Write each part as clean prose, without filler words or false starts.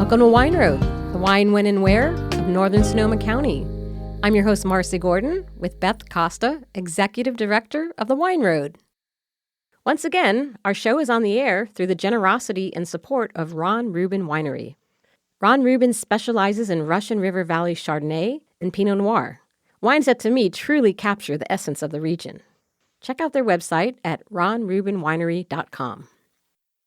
Welcome to Wine Road, the wine, when, and where of northern Sonoma County. I'm your host, Marcy Gordon, with Beth Costa, Executive Director of the Wine Road. Once again, our show is on the air through the generosity and support of Ron Rubin Winery. Ron Rubin specializes in Russian River Valley Chardonnay and Pinot Noir, wines that to me truly capture the essence of the region. Check out their website at ronrubinwinery.com.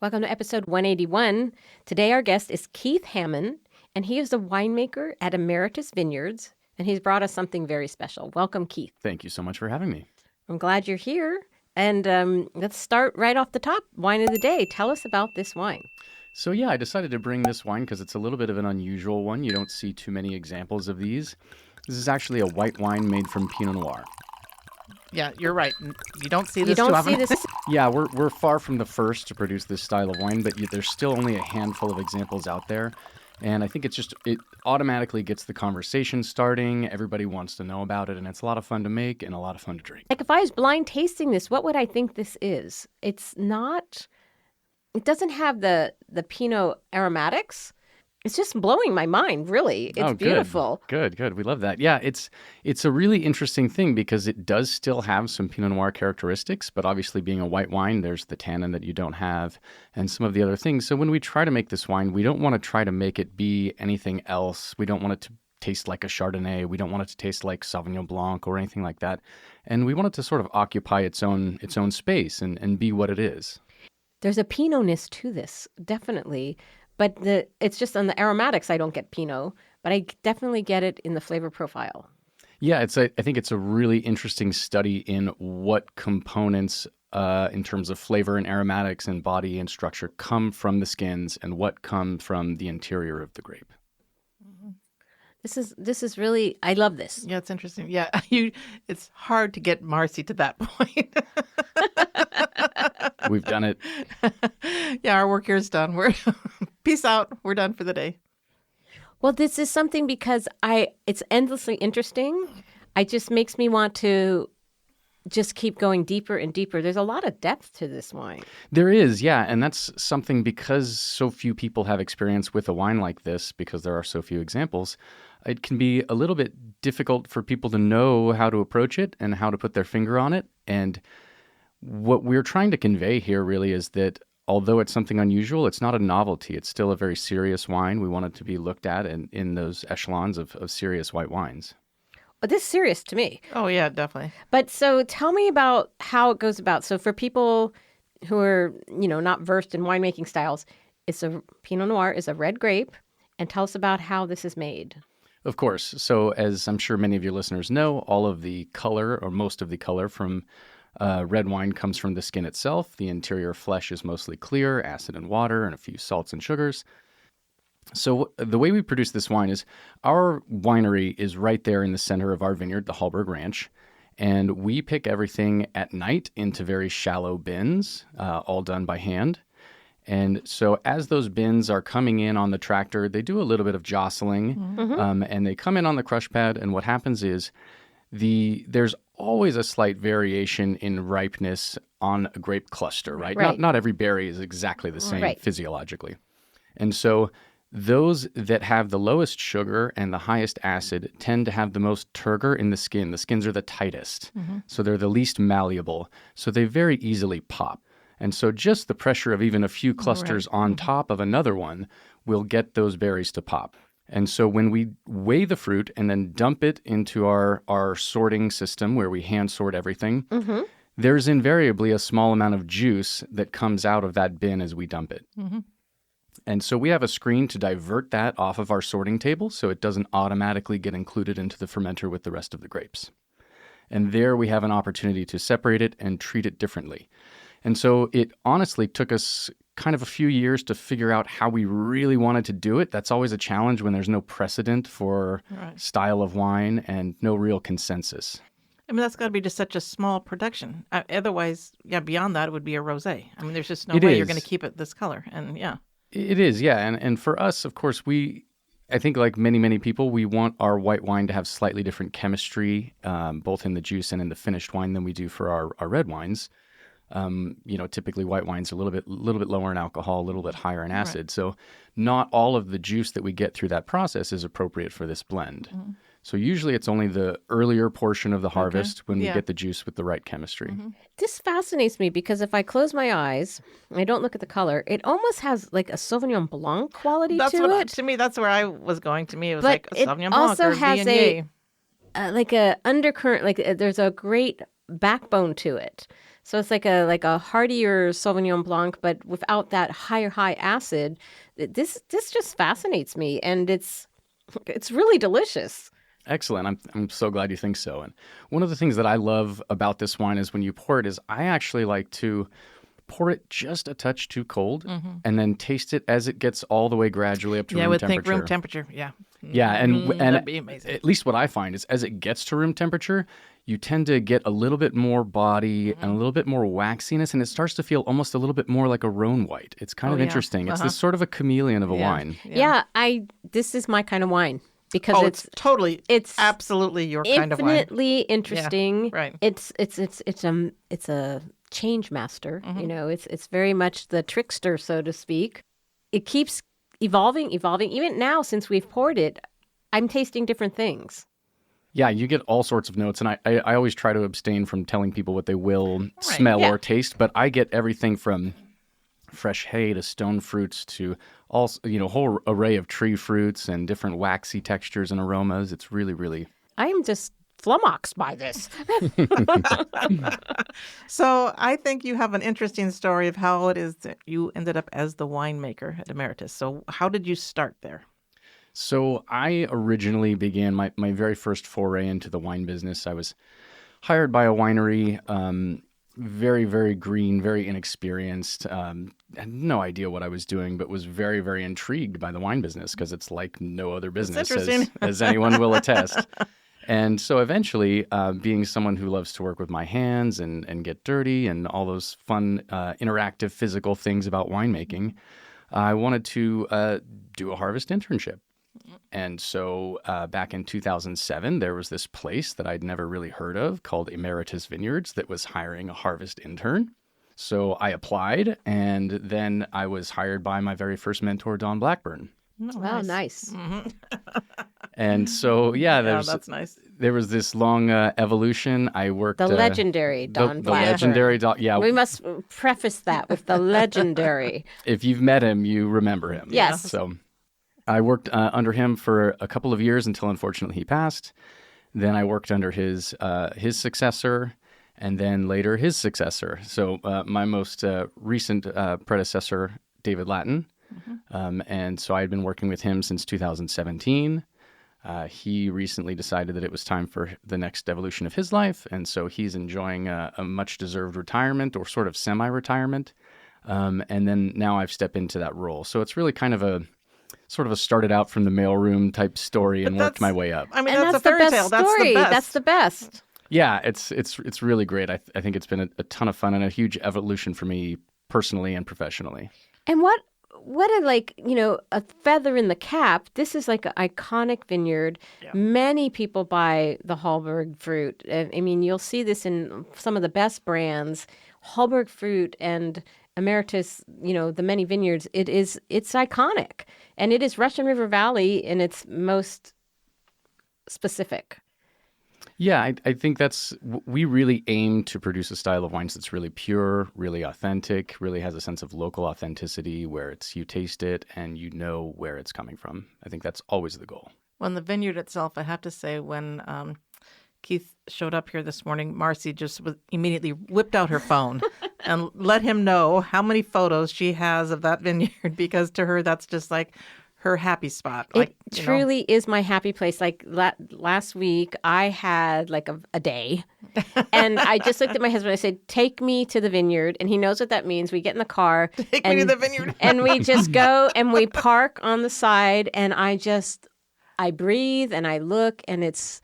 Welcome to episode 181. Today our guest is Keith Hammond, and he is the winemaker at Emeritus Vineyards, and he's brought us something very special. Welcome, Keith. Thank you so much for having me. I'm glad you're here. And let's start right off the top. Wine of the day. Tell us about this wine. So I decided to bring this wine because it's a little bit of an unusual one. You don't see too many examples of these. This is actually a white wine made from Pinot Noir. Yeah, you're right. You don't see this too often. Yeah, we're far from the first to produce this style of wine, but there's still only a handful of examples out there. And I think it automatically gets the conversation starting. Everybody wants to know about it, and it's a lot of fun to make and a lot of fun to drink. Like if I was blind tasting this, what would I think this is? It doesn't have the Pinot aromatics. It's just blowing my mind, really. It's beautiful. Good. We love that. Yeah, it's a really interesting thing because it does still have some Pinot Noir characteristics, but obviously being a white wine, there's the tannin that you don't have and some of the other things. So when we try to make this wine, we don't want to try to make it be anything else. We don't want it to taste like a Chardonnay. We don't want it to taste like Sauvignon Blanc or anything like that. And we want it to sort of occupy its own space and be what it is. There's a Pinot-ness to this, definitely. But it's just on the aromatics, I don't get Pinot, but I definitely get it in the flavor profile. Yeah, I think it's a really interesting study in what components in terms of flavor and aromatics and body and structure come from the skins and what come from the interior of the grape. This is really, I love this. Yeah, it's interesting. Yeah, it's hard to get Marcy to that point. We've done it. Yeah, our work here is done. We're peace out. We're done for the day. Well, this is something because it's endlessly interesting. It just makes me want to just keep going deeper and deeper. There's a lot of depth to this wine. There is, yeah. And that's something because so few people have experience with a wine like this, because there are so few examples, it can be a little bit difficult for people to know how to approach it and how to put their finger on it. And what we're trying to convey here really is that although it's something unusual, it's not a novelty. It's still a very serious wine. We want it to be looked at in those echelons of serious white wines. Well, this is serious to me. Oh, yeah, definitely. But so tell me about how it goes about. So for people who are, not versed in winemaking styles, Pinot Noir is a red grape. And tell us about how this is made. Of course. So as I'm sure many of your listeners know, all of the color or most of the color from red wine comes from the skin itself. The interior flesh is mostly clear, acid and water, and a few salts and sugars. So the way we produce this wine is our winery is right there in the center of our vineyard, the Hallberg Ranch. And we pick everything at night into very shallow bins, all done by hand. And so as those bins are coming in on the tractor, they do a little bit of jostling, and they come in on the crush pad. And what happens is there's always a slight variation in ripeness on a grape cluster, right? Not every berry is exactly the same physiologically. And so those that have the lowest sugar and the highest acid tend to have the most turgor in the skin. The skins are the tightest, so they're the least malleable, so they very easily pop. And so just the pressure of even a few clusters on top of another one will get those berries to pop. And so when we weigh the fruit and then dump it into our sorting system where we hand sort everything, there's invariably a small amount of juice that comes out of that bin as we dump it. And so we have a screen to divert that off of our sorting table so it doesn't automatically get included into the fermenter with the rest of the grapes. And there we have an opportunity to separate it and treat it differently. And so it honestly took us kind of a few years to figure out how we really wanted to do it. That's always a challenge when there's no precedent for style of wine and no real consensus. I mean, that's got to be just such a small production. Otherwise, beyond that, it would be a rosé. I mean, there's just no way you're going to keep it this color. And It is, yeah. And for us, of course, I think like many people, we want our white wine to have slightly different chemistry, both in the juice and in the finished wine than we do for our red wines. Typically white wines are a little bit lower in alcohol, a little bit higher in acid. Right. So not all of the juice that we get through that process is appropriate for this blend. Mm-hmm. So usually it's only the earlier portion of the harvest when we get the juice with the right chemistry. Mm-hmm. This fascinates me because if I close my eyes and I don't look at the color, it almost has like a Sauvignon Blanc quality to it. To me, that's where I was going. To me, it was like a Sauvignon Blanc also or has Viognier. Like a undercurrent, there's a great backbone to it. So it's like a heartier Sauvignon Blanc, but without that high acid. This just fascinates me, and it's really delicious. Excellent. I'm so glad you think so. And one of the things that I love about this wine is when you pour it is I actually like to pour it just a touch too cold and then taste it as it gets all the way gradually up to room temperature. Yeah, I would think room temperature. Yeah. Yeah, and that'd be amazing. At least what I find is as it gets to room temperature, you tend to get a little bit more body and a little bit more waxiness, and it starts to feel almost a little bit more like a Rhone white. It's kind of interesting. It's this sort of a chameleon of a wine. Yeah, this is my kind of wine. Because it's absolutely your kind of wine. Infinitely interesting. Yeah, right. It's a change master. Mm-hmm. It's very much the trickster, so to speak. It keeps evolving. Even now, since we've poured it, I'm tasting different things. Yeah, you get all sorts of notes, and I always try to abstain from telling people what they will smell or taste, but I get everything from fresh hay to stone fruits to all, a whole array of tree fruits and different waxy textures and aromas. It's really, really... I am just flummoxed by this. So I think you have an interesting story of how it is that you ended up as the winemaker at Emeritus. So how did you start there? So I originally began my very first foray into the wine business. I was hired by a winery, very, very green, very inexperienced, had no idea what I was doing, but was very, very intrigued by the wine business because it's like no other business, as anyone will attest. And so eventually, being someone who loves to work with my hands and get dirty and all those fun, interactive, physical things about winemaking, I wanted to do a harvest internship. And so back in 2007, there was this place that I'd never really heard of called Emeritus Vineyards that was hiring a harvest intern. So I applied, and then I was hired by my very first mentor, Don Blackburn. Oh, nice. Mm-hmm. And so, that's nice. There was this long evolution. I worked... The legendary Don Blackburn. The legendary Don, yeah. We must preface that with the legendary. If you've met him, you remember him. Yes. So I worked under him for a couple of years until, unfortunately, he passed. Then I worked under his successor, and then later his successor. So my most recent predecessor, David Lattin. Mm-hmm. And so I had been working with him since 2017. He recently decided that it was time for the next evolution of his life, and so he's enjoying a much-deserved retirement or sort of semi-retirement. And then now I've stepped into that role. So it's really kind of a started out from the mailroom type story and worked my way up. I mean, that's a fairy tale. That's the best. That's the best. Yeah, it's really great. I think it's been a ton of fun and a huge evolution for me personally and professionally. And what a feather in the cap. This is like an iconic vineyard. Yeah. Many people buy the Hallberg fruit. I mean, you'll see this in some of the best brands. Hallberg fruit and Emeritus, the many vineyards, it's iconic. And it is Russian River Valley in its most specific. Yeah, I think we really aim to produce a style of wines that's really pure, really authentic, really has a sense of local authenticity where you taste it and you know where it's coming from. I think that's always the goal. Well, in the vineyard itself, I have to say when Keith showed up here this morning, Marcy just immediately whipped out her phone and let him know how many photos she has of that vineyard because to her, that's just like her happy spot. It truly is my happy place. Like last week, I had like a day, and I just looked at my husband. I said, "Take me to the vineyard," and he knows what that means. We get in the car, take me to the vineyard, and we just go and we park on the side, and I breathe and I look, and it's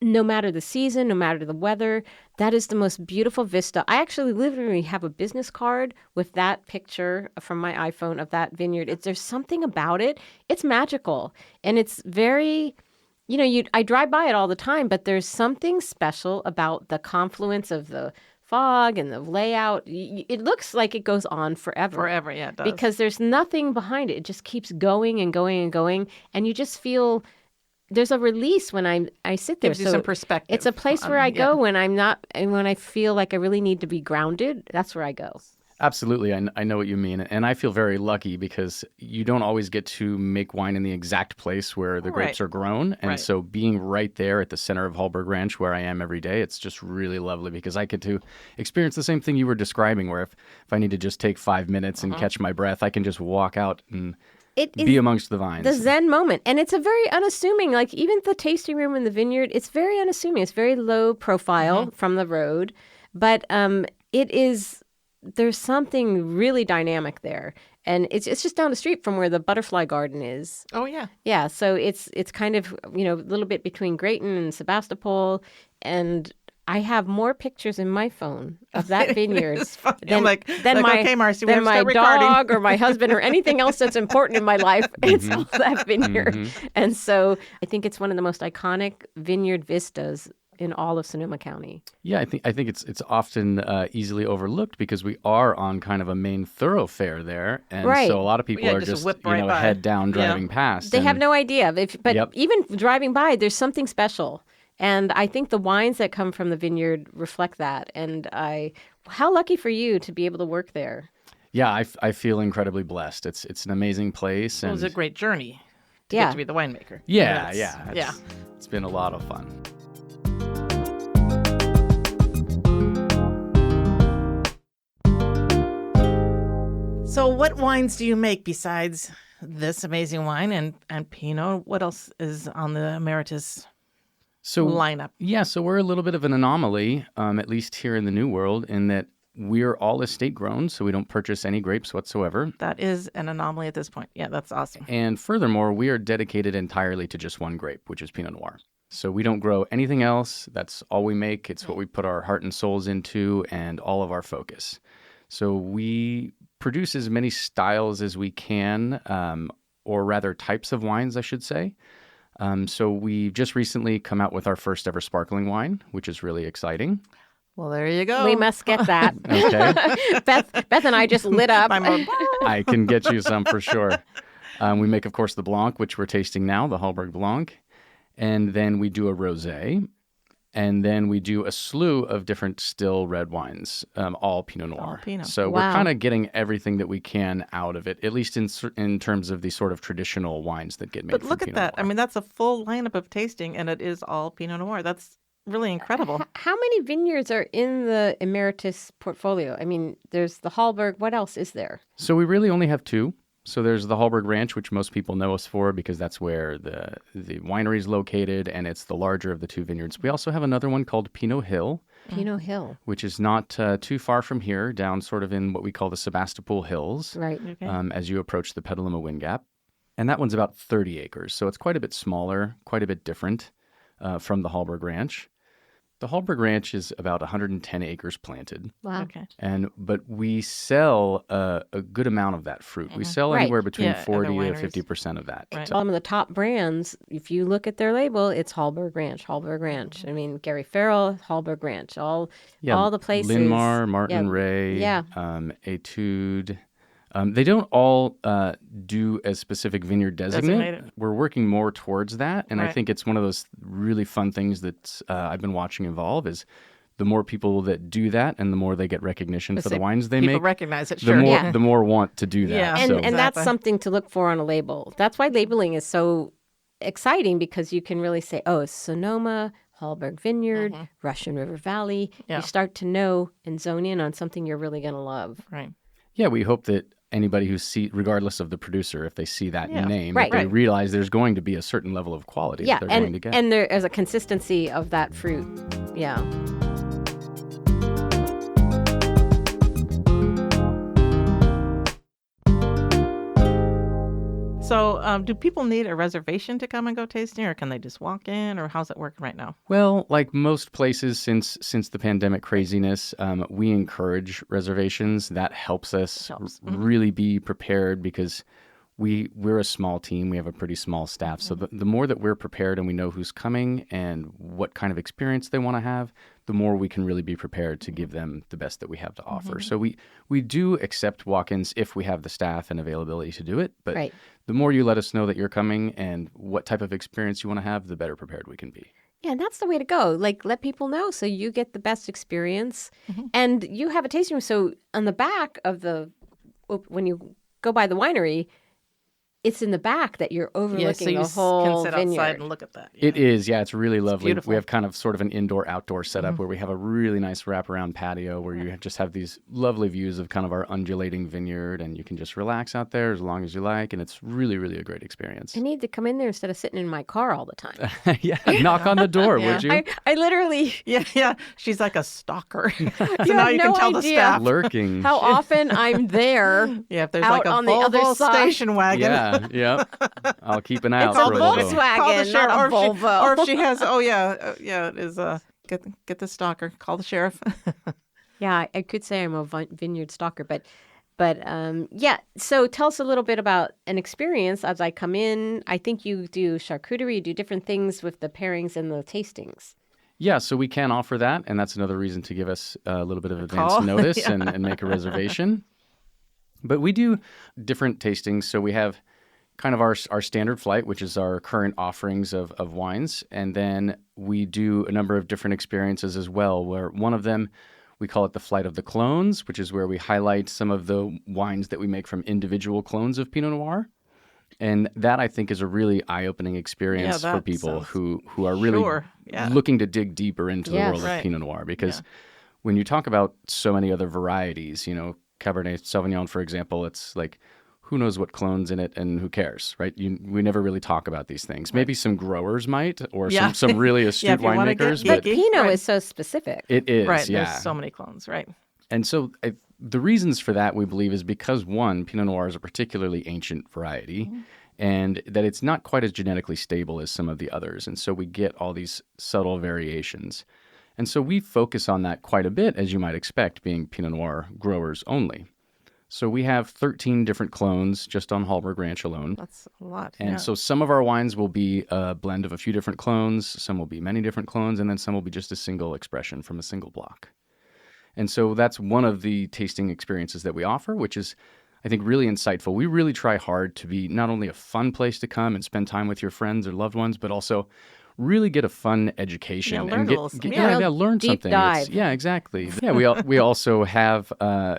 no matter the season, no matter the weather, that is the most beautiful vista. I actually literally have a business card with that picture from my iPhone of that vineyard. There's something about it. It's magical. And it's very, I drive by it all the time, but there's something special about the confluence of the fog and the layout. It looks like it goes on forever. Forever, yeah, it does. Because there's nothing behind it. It just keeps going and going and going. And you just feel there's a release when I sit there. Gives you some perspective. It's a place where I go when I'm not, and when I feel like I really need to be grounded. That's where I go. Absolutely. I know what you mean. And I feel very lucky because you don't always get to make wine in the exact place where the grapes are grown. And so being right there at the center of Hallberg Ranch where I am every day, it's just really lovely because I get to experience the same thing you were describing where if I need to just take 5 minutes and catch my breath, I can just walk out and be amongst the vines. The Zen moment. And it's a very unassuming, like even the tasting room in the vineyard, it's very unassuming. It's very low profile from the road. But it is... There's something really dynamic there. And it's just down the street from where the butterfly garden is. Oh, yeah. Yeah, so it's kind of, a little bit between Grayton and Sebastopol. And I have more pictures in my phone of that vineyard than my, okay, Marcy, than my dog or my husband or anything else that's important in my life. It's all that vineyard. And so I think it's one of the most iconic vineyard vistas in all of Sonoma County. Yeah, I think it's often easily overlooked because we are on kind of a main thoroughfare there, and so a lot of people are just head down driving past. They have no idea. But even driving by, there's something special, and I think the wines that come from the vineyard reflect that. And how lucky for you to be able to work there. Yeah, I feel incredibly blessed. It's an amazing place. It was a great journey to get to be the winemaker. Yeah. It's been a lot of fun. So what wines do you make besides this amazing wine and Pinot? What else is on the Emeritus lineup? Yeah, so we're a little bit of an anomaly, at least here in the New World, in that we're all estate grown, so we don't purchase any grapes whatsoever. That is an anomaly at this point. Yeah, that's awesome. And furthermore, we are dedicated entirely to just one grape, which is Pinot Noir. So we don't grow anything else. That's all we make. It's what we put our heart and souls into and all of our focus. So we produce as many styles as we can, or rather types of wines, I should say. So we've just recently come out with our first ever sparkling wine, which is really exciting. Well, there you go. We must get that. Okay. Beth and I just lit up. I can get you some for sure. We make, of course, the Blanc, which we're tasting now, the Hallberg Blanc. And then we do a rosé. And then we do a slew of different still red wines, all Pinot Noir. All Pinot. So we're kind of getting everything that we can out of it, at least in terms of the sort of traditional wines that get made But from look at Pinot that. Noir. I mean, that's a full lineup of tasting, and it is all Pinot Noir. That's really incredible. How many vineyards are in the Emeritus portfolio? I mean, there's the Hallberg. What else is there? So we really only have two. So there's the Hallberg Ranch, which most people know us for because that's where the winery is located, and it's the larger of the two vineyards. We also have another one called Pinot Hill. Pinot Hill. Which is not too far from here, down sort of in what we call the Sebastopol Hills, right? Okay. As you approach the Petaluma Wind Gap. And that one's about 30 acres, so it's quite a bit smaller, quite a bit different from the Hallberg Ranch. The Hallberg Ranch is about 110 acres planted. Wow. Okay. But we sell a good amount of that fruit. We sell anywhere between 40 to 50% of that. Right. Some of the top brands, if you look at their label, it's Hallberg Ranch, Hallberg Ranch. I mean, Gary Farrell, Hallberg Ranch, all the places. Linmar, Martin Ray, Etude. They don't all do a specific vineyard designate. We're working more towards that, and I think it's one of those really fun things that I've been watching evolve is the more people that do that and the more they get recognition for the wines they make. People recognize it, sure. The more want to do that. Yeah. And that's something to look for on a label. That's why labeling is so exciting because you can really say, oh, it's Sonoma, Hallberg Vineyard, Russian River Valley. Yeah. You start to know and zone in on something you're really going to love. Right. Yeah, we hope that anybody who regardless of the producer, if they see that name, they realize there's going to be a certain level of quality that they're going to get. And there is a consistency of that fruit. Yeah. So do people need a reservation to come and go tasting, or can they just walk in, or how's it working right now? Well, like most places since the pandemic craziness, we encourage reservations. That helps us really be prepared because we're a small team. We have a pretty small staff. So the more that we're prepared and we know who's coming and what kind of experience they want to have, the more we can really be prepared to give them the best that we have to offer. So we do accept walk-ins if we have the staff and availability to do it. But the more you let us know that you're coming and what type of experience you want to have, the better prepared we can be. Yeah, and that's the way to go. Like, let people know so you get the best experience. And you have a tasting room. So on the back of when you go by the winery, it's in the back that you're overlooking the whole can sit vineyard. outside and look at that. Yeah. It is, yeah. It's really lovely. Beautiful. We have kind of sort of an indoor-outdoor setup where we have a really nice wraparound patio where you just have these lovely views of kind of our undulating vineyard, and you can just relax out there as long as you like, and it's really, really a great experience. I need to come in there instead of sitting in my car all the time. Yeah, knock on the door, would you? I literally... Yeah. She's like a stalker. So You now have you no can tell the idea staff. Lurking. how often I'm there. Yeah, if there's out like a on the other Volvo side. station wagon. Yeah. I'll keep an eye out It's a for a little. Volkswagen. Call the not sheriff, a Volvo. or if she has, it is get the stalker. Call the sheriff. Yeah, I could say I'm a vineyard stalker, but yeah. So tell us a little bit about an experience as I come in. I think you do charcuterie, you do different things with the pairings and the tastings. Yeah, so we can offer that, and that's another reason to give us a little bit of advance call. notice and make a reservation. But we do different tastings. So we have kind of our standard flight, which is our current offerings of wines. And then we do a number of different experiences as well, where one of them, we call it the Flight of the Clones, which is where we highlight some of the wines that we make from individual clones of Pinot Noir. And that, I think, is a really eye-opening experience for people who are really looking to dig deeper into the world of Pinot Noir. Because when you talk about so many other varieties, Cabernet Sauvignon, for example, it's like, who knows what clone's in it and who cares, right? We never really talk about these things. Maybe some growers might, or some really astute winemakers. But Pinot is so specific. It is, right. yeah. There's so many clones, right? And so the reasons for that, we believe, is because, one, Pinot Noir is a particularly ancient variety, and that it's not quite as genetically stable as some of the others. And so we get all these subtle variations. And so we focus on that quite a bit, as you might expect, being Pinot Noir growers only. So we have 13 different clones just on Hallberg Ranch alone. That's a lot. And so some of our wines will be a blend of a few different clones, some will be many different clones, and then some will be just a single expression from a single block. And so that's one of the tasting experiences that we offer, which is, I think, really insightful. We really try hard to be not only a fun place to come and spend time with your friends or loved ones, but also really get a fun education learn and learn deep something. Dive. Exactly. Yeah, we also have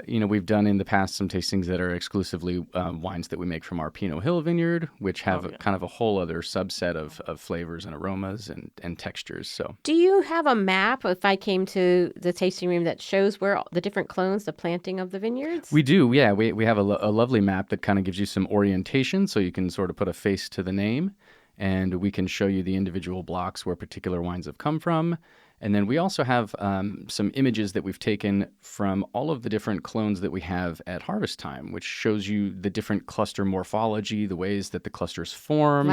we've done in the past some tastings that are exclusively wines that we make from our Pinot Hill vineyard, which have kind of a whole other subset of flavors and aromas and textures. So, do you have a map if I came to the tasting room that shows where the different clones, the planting of the vineyards? We do. Yeah, we have a lovely map that kind of gives you some orientation, so you can sort of put a face to the name. And we can show you the individual blocks where particular wines have come from. And then we also have some images that we've taken from all of the different clones that we have at harvest time, which shows you the different cluster morphology, the ways that the clusters form,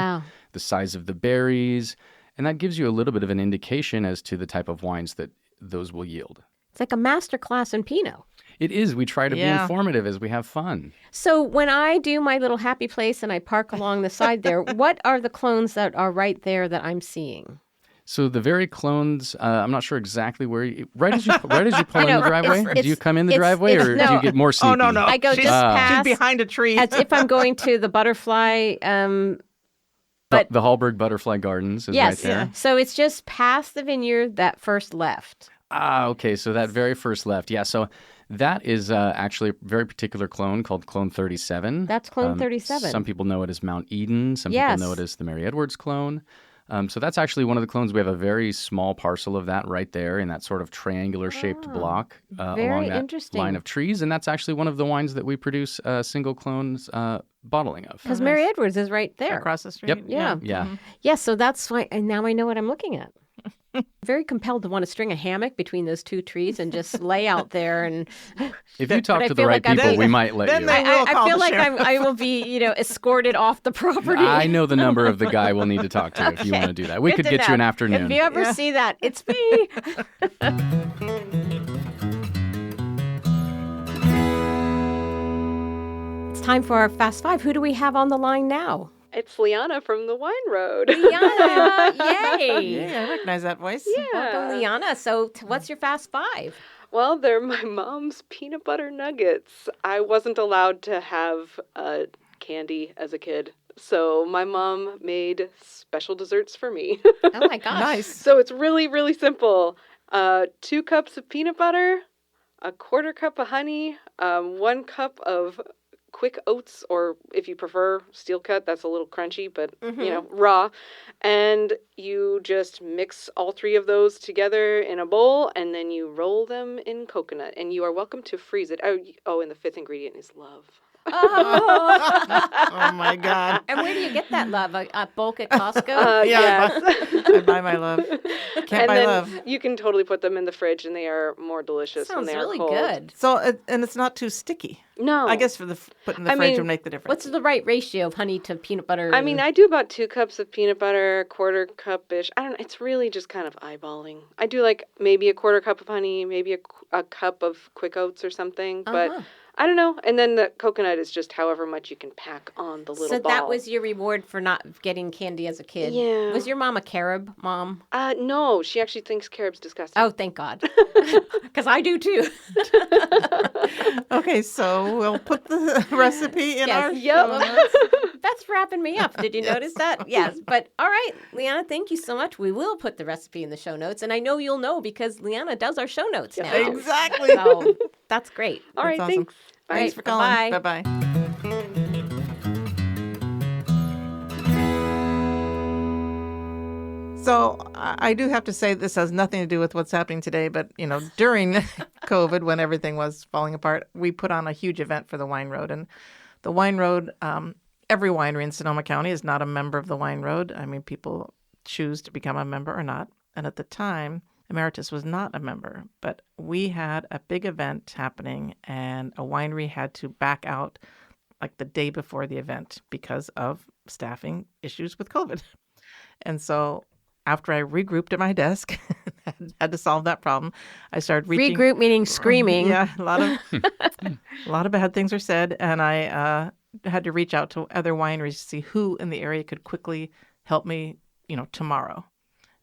the size of the berries. And that gives you a little bit of an indication as to the type of wines that those will yield. It's like a master class in Pinot. It is. We try to be informative as we have fun. So when I do my little happy place and I park along the side there, what are the clones that are right there that I'm seeing? So the very clones, I'm not sure exactly where right as you pull in the driveway? Do you come in the driveway or do you get more sneaky? Oh, no. I go just past. She's behind a tree. As if I'm going to the butterfly. But the Hallberg Butterfly Gardens is right there. Yeah. So it's just past the vineyard that first left. Okay. So that very first left. Yeah. So that is actually a very particular clone called Clone 37. That's Clone 37. Some people know it as Mount Eden. Some people know it as the Mary Edwards clone. So that's actually one of the clones. We have a very small parcel of that right there in that sort of triangular-shaped block along that line of trees. And that's actually one of the wines that we produce single clones bottling of. Because Mary Edwards is right there. Across the street. Yep. Yeah. Mm-hmm. Yeah, so that's why, and now I know what I'm looking at. Very compelled to want to string a hammock between those two trees and just lay out there. And if you talk to the right people, we might let you. I feel like I will be, escorted off the property. I know the number of the guy we'll need to talk to if you want to do that. We could get you an afternoon. If you ever see that, it's me. time for our Fast Five. Who do we have on the line now? It's Liana from the Wine Road. Liana, yay! Yeah, I recognize that voice. Yeah. Welcome, Liana. So what's your Fast Five? Well, they're my mom's peanut butter nuggets. I wasn't allowed to have candy as a kid, so my mom made special desserts for me. Oh my gosh. Nice. So it's really, really simple. 2 cups of peanut butter, a 1/4 cup of honey, 1 cup of quick oats, or if you prefer steel cut, that's a little crunchy, but raw. And you just mix all 3 of those together in a bowl, and then you roll them in coconut. And you are welcome to freeze it. Oh, and the 5th ingredient is love. Oh my God. And where do you get that love? A bulk at Costco? Yes. I buy my love. Can't And buy then love. you can totally put them in the fridge, and they are more delicious when Sounds they are really cold. good. So, and it's not too sticky. No. I guess for the put in the I fridge mean, would make the difference. What's the right ratio of honey to peanut butter? I mean, I do about 2 cups of peanut butter, 1/4 cup-ish. I don't know. It's really just kind of eyeballing. I do like maybe a 1/4 cup of honey, maybe a cup of quick oats or something. But I don't know. And then the coconut is just however much you can pack on the little ball. So that was your reward for not getting candy as a kid? Yeah. Was your mom a carob mom? No, she actually thinks carob's disgusting. Oh, thank God. Because I do too. Okay, so we'll put the recipe in Yes. our Yep. show notes. That's wrapping me up. Did you notice that? Yes. But all right, Liana, thank you so much. We will put the recipe in the show notes. And I know you'll know because Liana does our show notes now. Exactly. So that's great. All right, That's awesome. thanks. Thanks for calling. Bye-bye. So I do have to say this has nothing to do with what's happening today, but, during COVID, when everything was falling apart, we put on a huge event for the Wine Road. And the Wine Road, every winery in Sonoma County is not a member of the Wine Road. I mean, people choose to become a member or not. And at the time, Emeritus was not a member, but we had a big event happening and a winery had to back out like the day before the event because of staffing issues with COVID. And so after I regrouped at my desk, had to solve that problem, I started reaching. Regroup meaning screaming. Yeah, a lot of bad things are said, and I had to reach out to other wineries to see who in the area could quickly help me, tomorrow.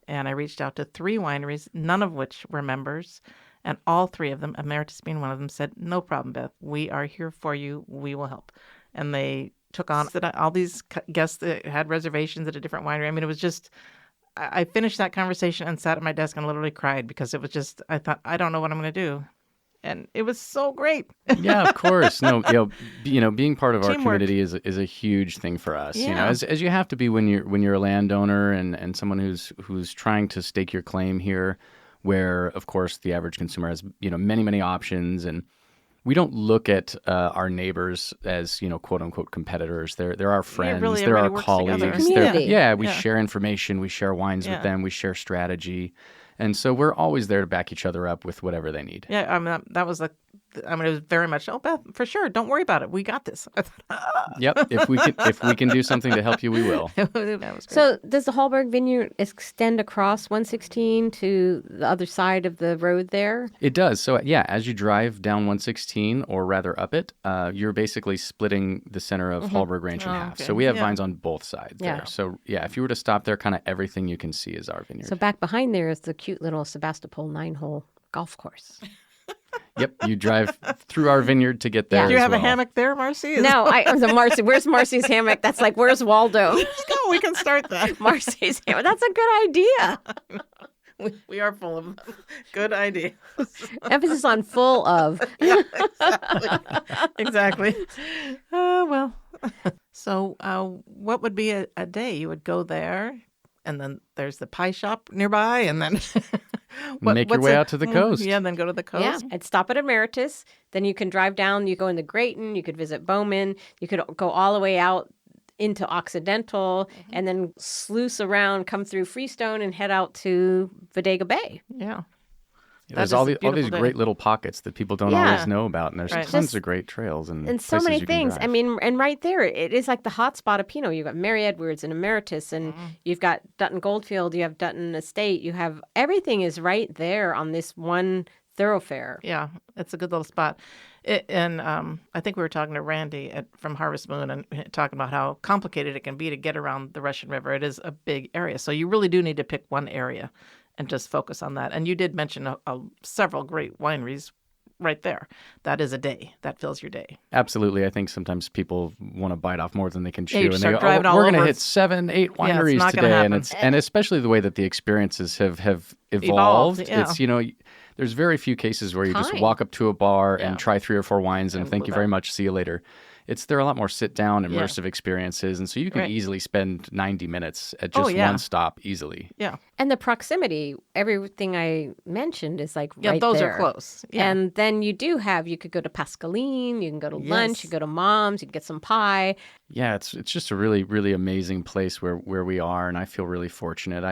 And I reached out to 3 wineries, none of which were members, and all 3 of them, Emeritus being one of them, said, "No problem, Beth. We are here for you. We will help." And they took on all these guests that had reservations at a different winery. I mean, it was just. I finished that conversation and sat at my desk and literally cried because it was just, I thought, I don't know what I'm going to do. And it was so great. Yeah, of course. No, being part of our Teamwork. community is a huge thing for us. Yeah. As you have to be when you're a landowner and someone who's trying to stake your claim here, where of course the average consumer has many options, and we don't look at our neighbors as quote unquote competitors. They're our friends. really, they're our everybody works colleagues. together. Community. We share information. We share wines Yeah. with them. We share strategy. And so we're always there to back each other up with whatever they need. Yeah, I mean, that was it was very much, "Oh, Beth, for sure. Don't worry about it. We got this." I thought, Yep. If we can do something to help you, we will. that was great. So does the Hallberg Vineyard extend across 116 to the other side of the road there? It does. So yeah, as you drive down 116, or rather up it, you're basically splitting the center of Hallberg Ranch in half. okay. So we have Yeah. vines on both sides Yeah. there. So yeah, if you were to stop there, kind of everything you can see is our vineyard. So back behind there is the cute little Sebastopol 9-hole golf course. Yep, you drive through our vineyard to get there. Yeah. Do you as have a well. hammock there, Marcy? No, Marcy. Where's Marcy's hammock? That's like, where's Waldo? No, we can start that. Marcy's hammock. That's a good idea. We are full of them. Good idea. Emphasis on full of. Exactly. Well. So what would be a day? You would go there, and then there's the pie shop nearby, and then Make your way out to the coast. Yeah, then go to the coast. Yeah, I'd stop at Emeritus. Then you can drive down. You go into Grayton. You could visit Bowman. You could go all the way out into Occidental and then sluice around, come through Freestone and head out to Bodega Bay. Yeah. There's is all a these beautiful day. great little pockets that people don't Yeah. always know about, and there's Right. tons Just- of great trails and And so places many you can things. I drive. mean, and right there, it is like the hot spot of Pinot. You've got Mary Edwards and Emeritus, and you've got Dutton Goldfield, you have Dutton Estate, you have everything is right there on this one thoroughfare. Yeah, it's a good little spot. I think we were talking to Randy from Harvest Moon and talking about how complicated it can be to get around the Russian River. It is a big area. So you really do need to pick one area and just focus on that. And you did mention several great wineries right there. That is a day. That fills your day. Absolutely. I think sometimes people want to bite off more than they can chew. Yeah, you And they start go, driving all we're going to over. hit 7-8 wineries Yeah, it's not gonna today. happen. And especially the way that the experiences have Evolved, yeah. It's, there's very few cases where you just Time. walk up to a bar Yeah. and try 3 or 4 wines and thank you very much, see you later. There are a lot more sit-down, immersive experiences, and so you can Right. easily spend 90 minutes at just yeah. one stop easily. Yeah. And the proximity, everything I mentioned is like Yeah, right those there. are close. Yeah. And then you could go to Pascaline, you can go to lunch, you Yes. can go to Mom's, you can get some pie. Yeah, it's just a really, really amazing place where we are, and I feel really fortunate.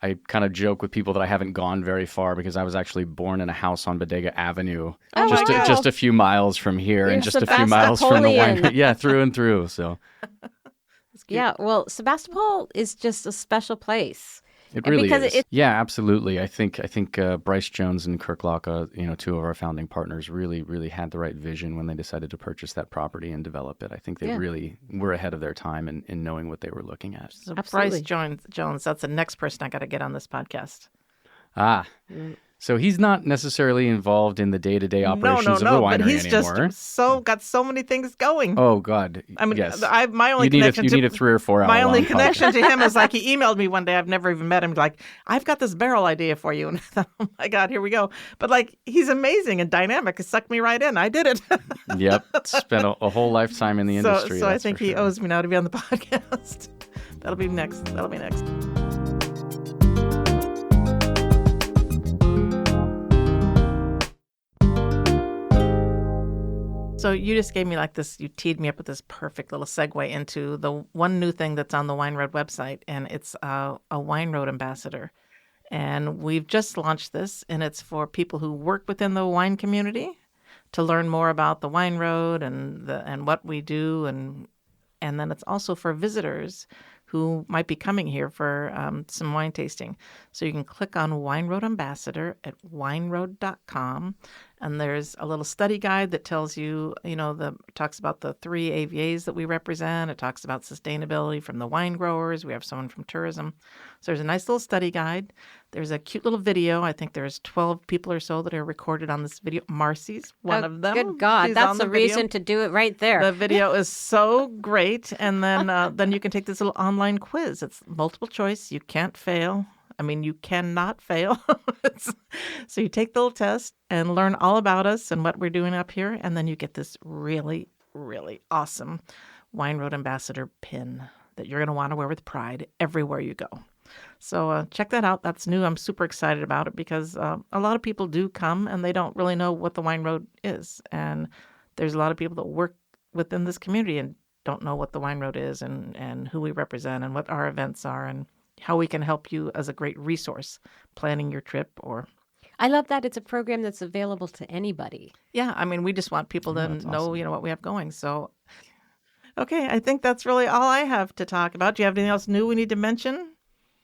I kind of joke with people that I haven't gone very far because I was actually born in a house on Bodega Avenue, Oh, wow. just a few miles from here, You're and just a few miles from the Sebastopolian. wine. Yeah, through and through. So Yeah, well, Sebastopol is just a special place. it really Because is. Yeah, absolutely. I think Bryce Jones and Kirk Locke, two of our founding partners, really, really had the right vision when they decided to purchase that property and develop it. I think they really were ahead of their time in knowing what they were looking at. So Absolutely. Bryce Jones, that's the next person I got to get on this podcast. Ah. So he's not necessarily involved in the day-to-day operations of the but winery he's anymore. just got so many things going. Oh God! I mean, yes. my only you need connection you need a 3 or 4 hour my only long connection to him is like he emailed me one day. I've never even met him. Like, I've got this barrel idea for you, and I thought, oh my God, here we go. But like, he's amazing and dynamic. He sucked me right in. I did it. Yep, spent a whole lifetime in the industry. So I that's think for he sure. owes me now to be on the podcast. That'll be next. So you just gave me you teed me up with this perfect little segue into the one new thing that's on the Wine Road website, and it's a Wine Road ambassador. And we've just launched this, and it's for people who work within the wine community to learn more about the Wine Road and what we do, and then it's also for visitors who might be coming here for some wine tasting. So you can click on Wine Road Ambassador at wineroad.com, and there's a little study guide that tells you, talks about the 3 AVAs that we represent. It talks about sustainability from the wine growers. We have someone from tourism. So there's a nice little study guide. There's a cute little video. I think there's 12 people or so that are recorded on this video. Marcy's one of them. Good God, She's that's on the a reason video. to do it right there. The video is so great. And then you can take this little online quiz. It's multiple choice. You can't fail. I mean, you cannot fail. So you take the little test and learn all about us and what we're doing up here. And then you get this really, really awesome Wine Road Ambassador pin that you're going to want to wear with pride everywhere you go. So check that out. That's new. I'm super excited about it because a lot of people do come and they don't really know what the Wine Road is. And there's a lot of people that work within this community and don't know what the Wine Road is and who we represent and what our events are and how we can help you as a great resource planning your trip or... I love that it's a program that's available to anybody. Yeah, I mean, we just want people to that's know, awesome. what we have going. So, okay, I think that's really all I have to talk about. Do you have anything else new we need to mention?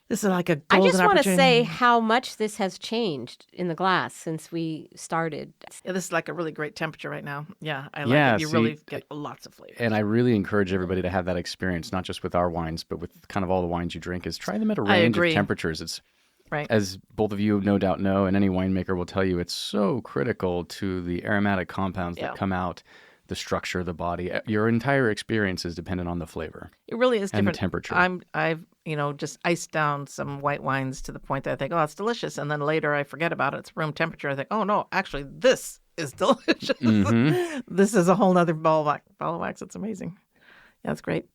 This is like a I golden just want to opportunity. say how much this has changed in the glass since we started. Yeah, this is like a really great temperature right now. Yeah, I like Yeah, it. You see, really get lots of flavor. And I really encourage everybody to have that experience, not just with our wines, but with kind of all the wines you drink, is try them at a I range of agree. temperatures. It's Right. as both of you no doubt know, and any winemaker will tell you, it's so critical to the aromatic compounds Yeah. that come out, the structure of the body. Your entire experience is dependent on the flavor. It really is and the different. temperature. I've just iced down some white wines to the point that I think, oh, it's delicious, and then later I forget about it. It's room temperature. I think, oh no, actually, this is delicious. Mhm. This is a whole nother ball of wax. It's amazing. Yeah, it's great.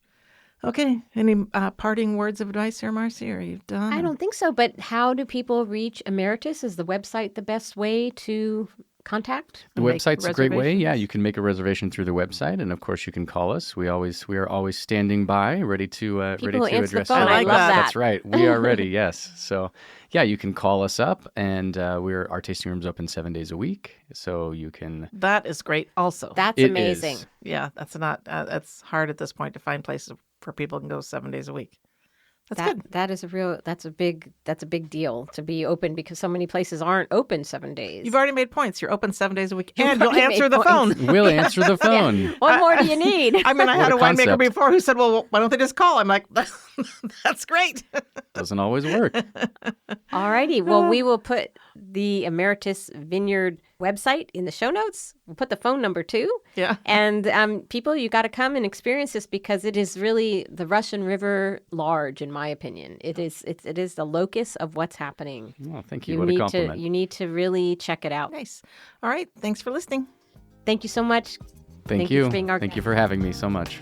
Okay, any parting words of advice here, Marcy? Are you done? I don't think so, but how do people reach Emeritus? Is the website the best way to contact? The Make website's a great way. Yeah, reservations. you can make a reservation through the website, and of course, you can call us. We are always standing by, ready to People who answer the address. phone, I your love requests. that. That's right. We are ready. Yes. So, yeah, you can call us up, and our tasting room's open 7 days a week, so you can. That is great. Also, That's It amazing. is. yeah, that's not. That's hard at this point to find places for people who can go 7 days a week. That's good. That's a big deal to be open because so many places aren't open 7 days. You've already made points. You're open 7 days a week, You've and you'll already answer made the points. phone. We'll answer the phone. What more do you need? I mean, I had a What a winemaker concept. before who said, well, why don't they just call? I'm like, that's great. Doesn't always work. All righty. Well, we will put the Emeritus Vineyard website in the show notes. We'll put the phone number too. Yeah. And people, you got to come and experience this because it is really the Russian River large, in my opinion. It is the locus of what's happening. Oh, thank you. What a compliment. You need to really check it out. Nice. All right. Thanks for listening. Thank you so much. Thank you you. for being our Thank guest. you for having me so much.